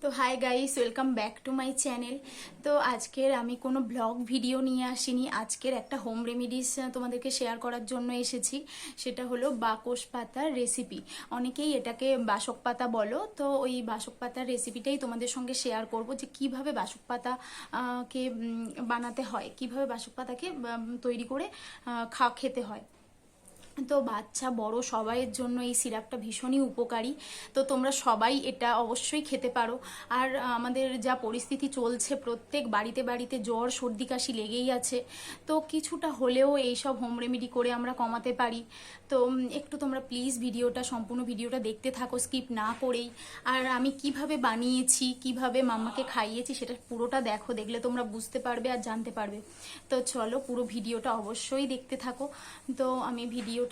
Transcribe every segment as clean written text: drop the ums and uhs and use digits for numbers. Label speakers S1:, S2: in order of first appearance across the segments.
S1: তো hi guys, welcome back to my channel. তো আজকের আমি কোনো ব্লগ ভিডিও নিয়ে আসিনি, আজকের একটা হোম রেমিডিস তোমাদেরকে শেয়ার করার জন্য এসেছি। সেটা হলো বাকস পাতার রেসিপি। অনেকেই এটাকে বাসক পাতা বলো, তো ওই বাসক পাতার রেসিপিটাই তোমাদের সঙ্গে শেয়ার করব যে কিভাবে বাসক পাতা কে বানাতে হয়, কিভাবে বাসক পাতাকে তৈরি করে খেতে হয়। তো বাচ্চা বড় সবাইয়ের জন্য এই সিরাপটা ভীষণই উপকারী। তো তোমরা সবাই এটা অবশ্যই খেতে পারো। আর আমাদের যা পরিস্থিতি চলছে, প্রত্যেক বাড়িতে বাড়িতে জ্বর সর্দি কাশি লেগেই আছে। তো কিছুটা হলেও এইসব হোম রেমেডি করে আমরা কমাতে পারি। তো একটু তোমরা প্লিজ সম্পূর্ণ ভিডিওটা দেখতে থাকো, স্কিপ না করেই। আর আমি কিভাবে বানিয়েছি, কিভাবে মাম্মাকে খাইয়েছি, সেটা পুরোটা দেখো। দেখলে তোমরা বুঝতে পারবে আর জানতে পারবে। তো চলো, পুরো ভিডিওটা অবশ্যই দেখতে থাকো। তো আমি ভিডিওটাতে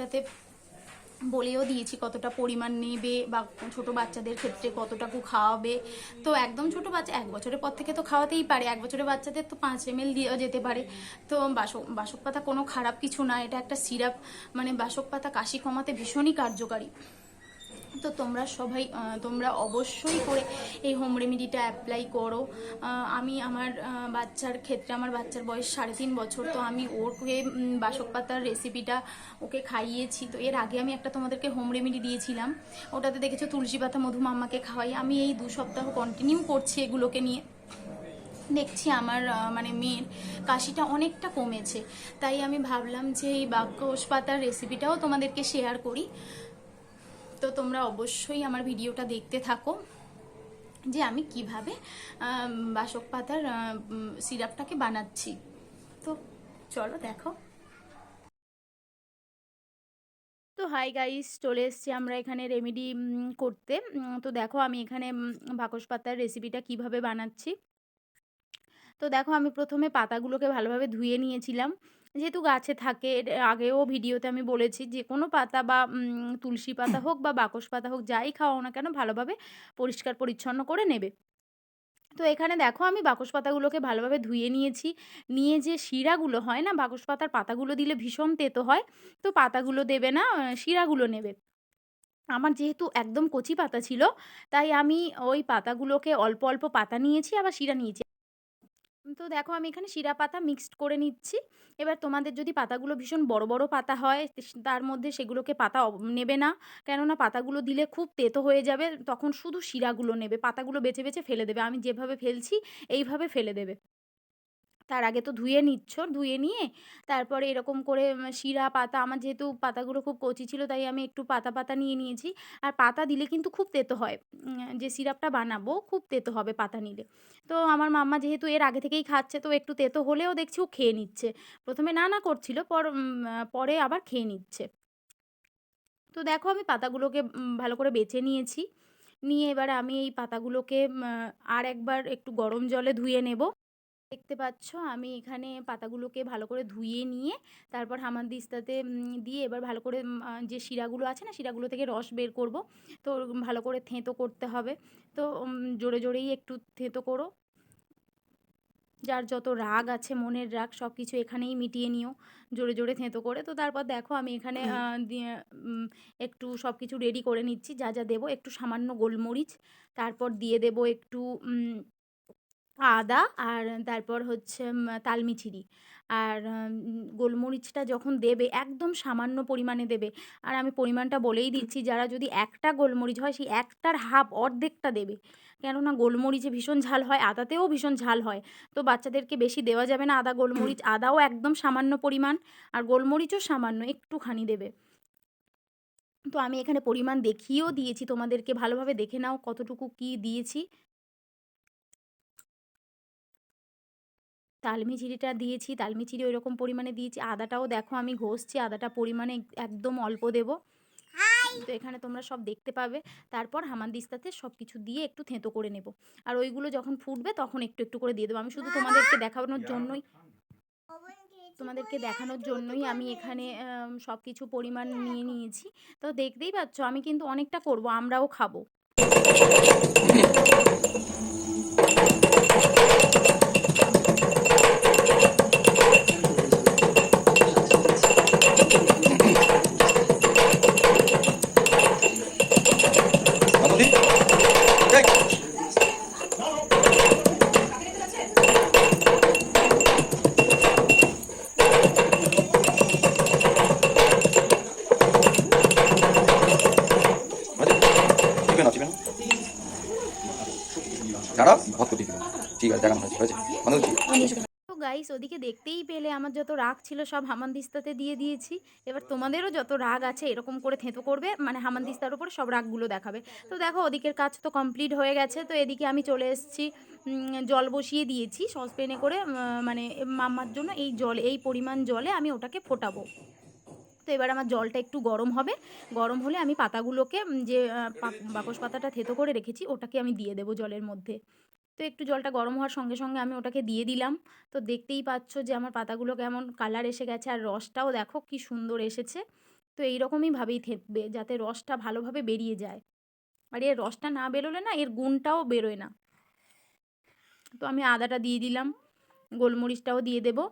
S1: বলেও দিয়েছি কতটা পরিমাণ নেবে, বা ছোট বাচ্চাদের ক্ষেত্রে কতটুকু খাওয়াবে। তো একদম ছোট বাচ্চা 1 বছরের পর থেকে তো খাওয়াতেই পারে, 1 বছরের বাচ্চাদের তো 5 ml দেওয়া যেতে পারে। তো বাসক পাতা কোনো খারাপ কিছু না, এটা একটা সিরাপ। মানে বাসক পাতা কাশি কমাতে ভীষণই কার্যকারী। তো তোমরা অবশ্যই করে এই হোম রেমেডিটা অ্যাপ্লাই করো। আমি আমার বাচ্চার ক্ষেত্রে, আমার বাচ্চার বয়স 3.5 বছর, তো আমি ওকে বাসক পাতার রেসিপিটা ওকে খাইয়েছি। তো এর আগে আমি একটা তোমাদেরকে হোম রেমেডি দিয়েছিলাম, ওটাতে দেখেছো তুলসী পাতা মধু মাম্মাকে খাওয়াই। আমি এই 2 সপ্তাহ কন্টিনিউ করছি এগুলোকে নিয়ে। দেখছি আমার মানে মেয়ের কাশিটা অনেকটা কমেছে। তাই আমি ভাবলাম যে এই বাকস পাতার রেসিপিটাও তোমাদেরকে শেয়ার করি। তো তোমরা অবশ্যই আমার ভিডিওটা দেখতে থাকো যে আমি কিভাবে বাসক পাতার সিরাপটাকে বানাচ্ছি। তো চলো দেখো। তো হাই গাইস, চলে এসেছি আমরা এখানে রেমেডি করতে। তো দেখো আমি এখানে বাকস পাতার রেসিপিটা কিভাবে বানাচ্ছি। তো দেখো, আমি প্রথমে পাতাগুলোকে ভালোভাবে ধুয়ে নিয়েছিলাম, যেহেতু গাছে থাকে। এর আগেও ভিডিওতে আমি বলেছি যে কোনো পাতা, বা তুলসী পাতা হোক বা বাকস পাতা হোক, যাই খাওয়াও না কেন ভালোভাবে পরিষ্কার পরিচ্ছন্ন করে নেবে। তো এখানে দেখো আমি বাকস পাতাগুলোকে ভালোভাবে ধুয়ে নিয়েছি। নিয়ে যে শিরাগুলো হয় না, বাকস পাতার পাতাগুলো দিলে ভীষণ তেতো হয়। তো পাতাগুলো দেবে না, শিরাগুলো নেবে। আমার যেহেতু একদম কচি পাতা ছিল, তাই আমি ওই পাতাগুলোকে অল্প অল্প পাতা নিয়েছি, আবার শিরা নিয়েছি। তো দেখো আমি এখানে শিরা পাতা মিক্সড করে নিচ্ছি। এবার তোমাদের যদি পাতাগুলো ভীষণ বড় বড় পাতা হয়, তার মধ্যে সেগুলোকে পাতা নেবে না, কেননা পাতাগুলো দিলে খুব তেতো হয়ে যাবে। তখন শুধু শিরাগুলো নেবে, পাতাগুলো বেছে বেছে ফেলে দেবে। আমি যেভাবে ফেলছি এইভাবে ফেলে দেবে। তার আগে তো ধুয়ে নিচ্ছ, ধুয়ে নিয়ে তারপরে এরকম করে শিরা পাতা, আমার যেহেতু পাতাগুলো খুব কচি ছিল তাই আমি একটু পাতা পাতা নিয়ে নিয়েছি। আর পাতা দিলে কিন্তু খুব তেতো হয়, যে সিরাপটা বানাবো খুব তেতো হবে পাতা নিলে। তো আমার মাম্মা যেহেতু এর আগে থেকেই খাচ্ছে, তো একটু তেতো হলেও দেখছি ও খেয়ে নিচ্ছে। প্রথমে না না করছিল, পরে আবার খেয়ে নিচ্ছে। তো দেখো আমি পাতাগুলোকে ভালো করে বেছে নিয়েছি। নিয়ে এবার আমি এই পাতাগুলোকে আর একবার একটু গরম জলে ধুয়ে নেব। দেখতে পাচ্ছ আমি এখানে পাতাগুলোকে ভালো করে ধুয়ে নিয়ে তারপর হামানদিস্তাতে দিয়ে এবার ভালো করে যে শিরাগুলো আছে না, শিরাগুলো থেকে রস বের করব। তো ভালো করে থেঁতো করতে হবে। তো জোরে জোরেই একটু থেঁতো করো। যার যত রাগ আছে, মনের রাগ, সব কিছু এখানেই মিটিয়ে নিও জোরে জোরে থেঁতো করে। তো তারপর দেখো আমি এখানে একটু সব কিছু রেডি করে নিচ্ছি। যা যা দেবো, একটু সামান্য গোলমরিচ, তারপর দিয়ে দেবো একটু আদা, আর তারপর হচ্ছে তালমিছিরি। আর গোলমরিচটা যখন দেবে একদম সামান্য পরিমাণে দেবে। আর আমি পরিমাণটা বলেই দিচ্ছি, যারা যদি একটা গোলমরিচ হয় সেই একটার হাফ, অর্ধেকটা দেবে। কেননা গোলমরিচে ভীষণ ঝাল হয়, আদাতেও ভীষণ ঝাল হয়। তো বাচ্চাদেরকে বেশি দেওয়া যাবে না আদা গোলমরিচ। আদাও একদম সামান্য পরিমাণ, আর গোলমরিচও সামান্য একটুখানি দেবে। তো আমি এখানে পরিমাণ দেখিয়েও দিয়েছি তোমাদেরকে, ভালোভাবে দেখে নাও কতটুকু কি দিয়েছি। তালমিছিরিটা দিয়েছি, তালমিছিরি ওইরকম পরিমাণে দিয়েছি। আদাটাও দেখো আমি ঘষছি, আদাটা পরিমাণে একদম অল্প দেব। তো এখানে তোমরা সব দেখতে পাবে। তারপর হামানদিস্তাতে সব কিছু দিয়ে একটু থেঁতো করে নেব। আর ওইগুলো যখন ফুটবে তখন একটু একটু করে দিয়ে দেবো। আমি শুধু তোমাদেরকে দেখানোর জন্যই আমি এখানে সব কিছু পরিমাণ নিয়ে নিয়েছি। তো দেখতেই পাচ্ছ আমি কিন্তু অনেকটা করব, আমরাও খাবো।
S2: দাঁড়াও ভদ করতে দিল। ঠিক আছে, দেখানো হয়েছে বন্ধ করছি।
S1: তো গাইস ওদিকে দেখতেই পেলে আমার যত রাগ ছিল সব হামানদিস্তাতে দিয়ে দিয়েছি। এবার তোমাদেরও যত রাগ আছে এরকম করে থেঁতো করবে, মানে হামানদিস্তার উপরে সব রাগগুলো দেখাবে। তো দেখো ওদিকের কাজ তো কমপ্লিট হয়ে গেছে। তো এদিকে আমি চলে এসেছি, জল বসিয়ে দিয়েছি সসপ্যানে করে, মানে মাম্মার জন্য এই পরিমাণ জলে আমি ওটাকে ফোটাবো। তো এবার আমার জলটা একটু গরম হবে, গরম হলে আমি পাতাগুলোকে, যে বাকস পাতাটা থেঁতো করে রেখেছি ওটাকে আমি দিয়ে দেবো জলের মধ্যে। তো একটু জলটা গরম হওয়ার সঙ্গে সঙ্গে আমি ওটাকে দিয়ে দিলাম। তো দেখতেই পাচ্ছ যে আমার পাতাগুলো কেমন কালার এসে গেছে, আর রসটাও দেখো কি সুন্দর এসেছে। তো এইরকমই ভাবেই থেতবে যাতে রসটা ভালোভাবে বেরিয়ে যায়, আর এর রসটা না বেরোলে না এর গুণটাও বেরোয় না। তো আমি আদাটা দিয়ে দিলাম, গোলমরিচটাও দিয়ে দেবো,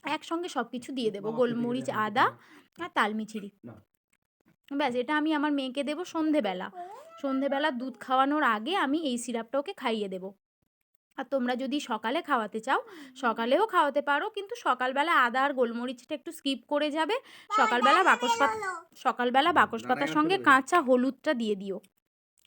S1: একসঙ্গে সব কিছু দিয়ে দেবো, গোলমরিচ, আদা আর তালমিছিরি। ব্যাস, এটা আমি আমার মেয়েকে দেবো সন্ধেবেলা। সন্ধেবেলা দুধ খাওয়ানোর আগে আমি এই সিরাপটা ওকে খাইয়ে দেবো। আর তোমরা যদি সকালে খাওয়াতে চাও সকালেও খাওয়াতে পারো, কিন্তু সকালবেলা আদা আর গোলমরিচটা একটু স্কিপ করে যাবে। সকালবেলা বাকস পাতার সঙ্গে কাঁচা হলুদটা দিয়ে দিও,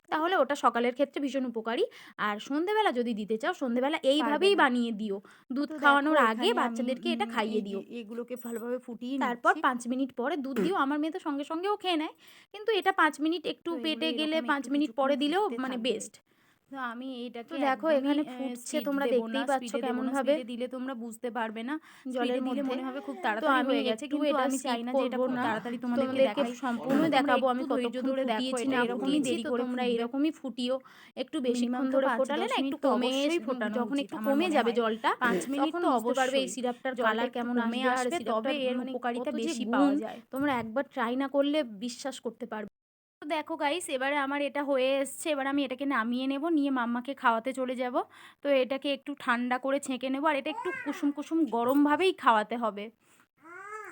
S1: তাহলে ওটা সকালের ক্ষেত্রে ভীষণ উপকারী। আর সন্ধেবেলা যদি দিতে চাও সন্ধেবেলা এইভাবেই বানিয়ে দিও, দুধ খাওয়ানোর আগে বাচ্চাদেরকে এটা খাইয়ে দিও। এগুলোকে ভালোভাবে ফুটিয়ে তারপর 5 মিনিট পরে দুধ দিও। আমার মেয়ে তো সঙ্গে সঙ্গেও খেয়ে নেয়, কিন্তু এটা 5 মিনিট একটু পেটে গেলে 5 মিনিট পরে দিলেও মানে বেস্ট। তো আমি এইটাকে দেখো এখানে ফুটছে, তোমরা দেখতেই পাচ্ছ কেমন ভাবে দিলে তোমরা বুঝতে পারবে না জলের মধ্যে, মনে হবে খুব তাড়াতাড়ি হয়ে গেছে, কিন্তু আমি চাই না যে এটা খুব তাড়াতাড়ি তোমাদেরকে সম্পূর্ণ দেখাবো আমি কতক্ষণ ফুটিয়েছি না এরকমই দেরি করে, তোমরা এরকমই ফুটিও। একটু বেশিক্ষণ ধরে ফোটালে না একটু কমে ফোটানো, যখন একটু কমে যাবে জলটা 5 মিনিট তো বুঝতে পারবে এই সিরাপটার কালার কেমন আসবে, তবে এর উপকারিতা বেশি পাওয়া যায়। তোমরা একবার ট্রাই না করলে বিশ্বাস করতে পারবে। তো দেখো গাইস এবারে আমার এটা হয়ে এসছে, এবার আমি এটাকে নামিয়ে নেব, নিয়ে মাম্মাকে খাওয়াতে চলে যাব। তো এটাকে একটু ঠান্ডা করে ছেঁকে নেব, আর এটা একটু কুসুম কুসুম গরমভাবেই খাওয়াতে হবে,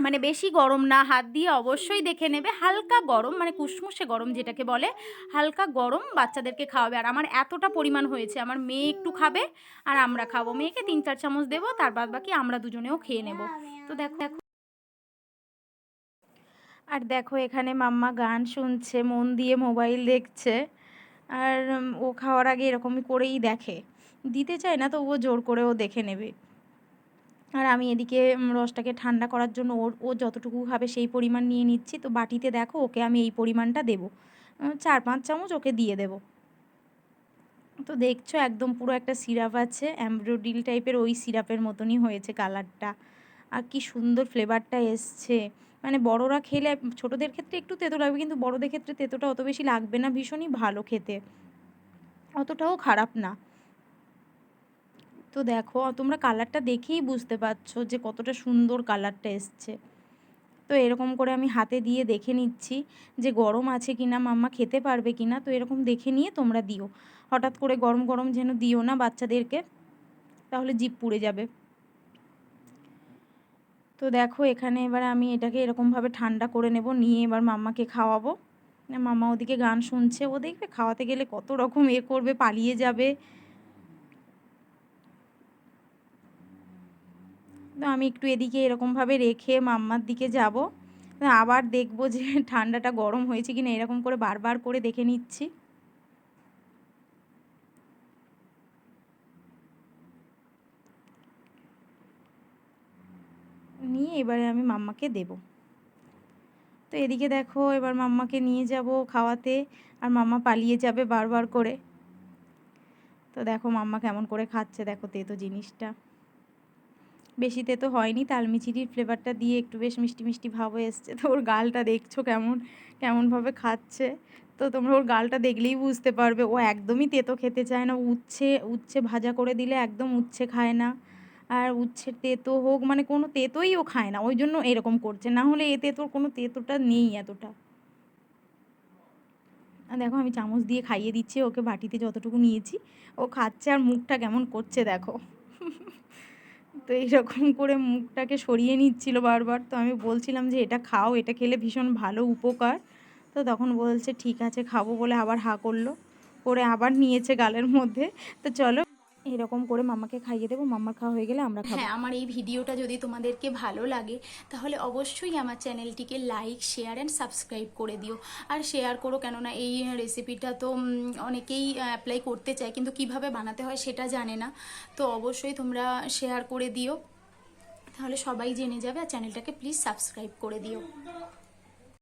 S1: মানে বেশি গরম না, হাত দিয়ে অবশ্যই দেখে নেবে, হালকা গরম মানে কুসমুসে গরম যেটাকে বলে, হালকা গরম বাচ্চাদেরকে খাওয়াবে। আর আমার এতটা পরিমাণ হয়েছে, আমার মেয়ে একটু খাবে আর আমরা খাবো, মেয়েকে 3-4 চামচ দেবো, তার বাদ বাকি আমরা দুজনেও খেয়ে নেব। তো দেখো দেখো আর দেখো এখানে মাম্মা গান শুনছে, মন দিয়ে মোবাইল দেখছে। আর ও খাওয়ার আগে এরকমই করেই দেখে, দিতে চায় না তো ও জোর করেও দেখে নেবে। আর আমি এদিকে রসটাকে ঠান্ডা করার জন্য ও যতটুকু খাবে সেই পরিমাণ নিয়ে নিচ্ছি। তো বাটিতে দেখো ওকে আমি এই পরিমাণটা দেবো, 4-5 চামচ ওকে দিয়ে দেবো। তো দেখছো একদম পুরো একটা সিরাপ আছে, অ্যাম্ব্রোডিল টাইপের ওই সিরাপের মতনই হয়েছে কালারটা, আর কি সুন্দর ফ্লেভারটা এসছে। মানে বড়রা খেলে, ছোটোদের ক্ষেত্রে একটু তেতো লাগবে, কিন্তু বড়দের ক্ষেত্রে তেতোটা অত বেশি লাগবে না, ভীষণই ভালো খেতে, অতটাও খারাপ না। তো দেখো তোমরা কালারটা দেখেই বুঝতে পারছো যে কতটা সুন্দর কালারটা এসছে। তো এরকম করে আমি হাতে দিয়ে দেখে নিচ্ছি যে গরম আছে কিনা, মাম্মা খেতে পারবে কিনা। তো এরকম দেখে নিয়ে তোমরা দিও, হঠাৎ করে গরম গরম যেন দিও না বাচ্চাদেরকে, তাহলে জিভ পুড়ে যাবে। তো দেখো এখানে এবার আমি এটাকে এরকমভাবে ঠান্ডা করে নেব, নিয়ে এবার মাম্মাকে খাওয়াবো। মাম্মা ওদিকে গান শুনছে, ও দেখবে খাওয়াতে গেলে কত রকম করবে, পালিয়ে যাবে। তো আমি একটু এদিকে এরকমভাবে রেখে মাম্মার দিকে যাব, আবার দেখব যে ঠান্ডাটা গরম হয়েছে কিনা, এরকম করে বারবার করে দেখে নিচ্ছি। নিয়ে এবারে আমি মাম্মাকে দেব। তো এদিকে দেখো এবার মাম্মাকে নিয়ে যাব খাওয়াতে, আর মাম্মা পালিয়ে যাবে বারবার করে। তো দেখো মাম্মা কেমন করে খাচ্ছে, দেখো তেতো জিনিসটা বেশি তেতো হয়নি, তালমিচিরির ফ্লেভারটা দিয়ে একটু বেশ মিষ্টি মিষ্টি ভাবও এসছে। তো ওর গালটা দেখছো কেমনভাবে খাচ্ছে। তো তোমরা ওর গালটা দেখলেই বুঝতে পারবে, ও একদমই তেতো খেতে চায় না। উচ্ছে ভাজা করে দিলে একদম উচ্ছে খায় না, আর উচ্ছে তেতো হোক মানে কোনো তেতোই ও খায় না, ওই জন্য এরকম করছে, না হলে এ তেতোর কোনো তেতোটা নেই এতটা। আর দেখো আমি চামচ দিয়ে খাইয়ে দিচ্ছি ওকে, বাটিতে যতটুকু নিয়েছি ও খাচ্ছে, আর মুখটা কেমন করছে দেখো। তো এইরকম করে মুখটাকে সরিয়ে নিচ্ছিল বারবার। তো আমি বলছিলাম যে এটা খাও, এটা খেলে ভীষণ ভালো উপকার। তো তখন বলছে ঠিক আছে খাবো বলে আবার হা করলো, করে আবার নিয়েছে গালের মধ্যে। তো চলো এরকম করে মাম্মাকে খাইয়ে দেবো, মাম্মার খাওয়া হয়ে গেলে আমরা খাবো। হ্যাঁ, আমার এই ভিডিওটা যদি তোমাদেরকে ভালো লাগে তাহলে অবশ্যই আমার চ্যানেলটিকে লাইক, শেয়ার অ্যান্ড সাবস্ক্রাইব করে দিও। আর শেয়ার করো, কেননা এই রেসিপিটা তো অনেকেই অ্যাপ্লাই করতে চায় কিন্তু কিভাবে বানাতে হয় সেটা জানে না। তো অবশ্যই তোমরা শেয়ার করে দিও, তাহলে সবাই জেনে যাবে। আর চ্যানেলটাকে প্লিজ সাবস্ক্রাইব করে দিও।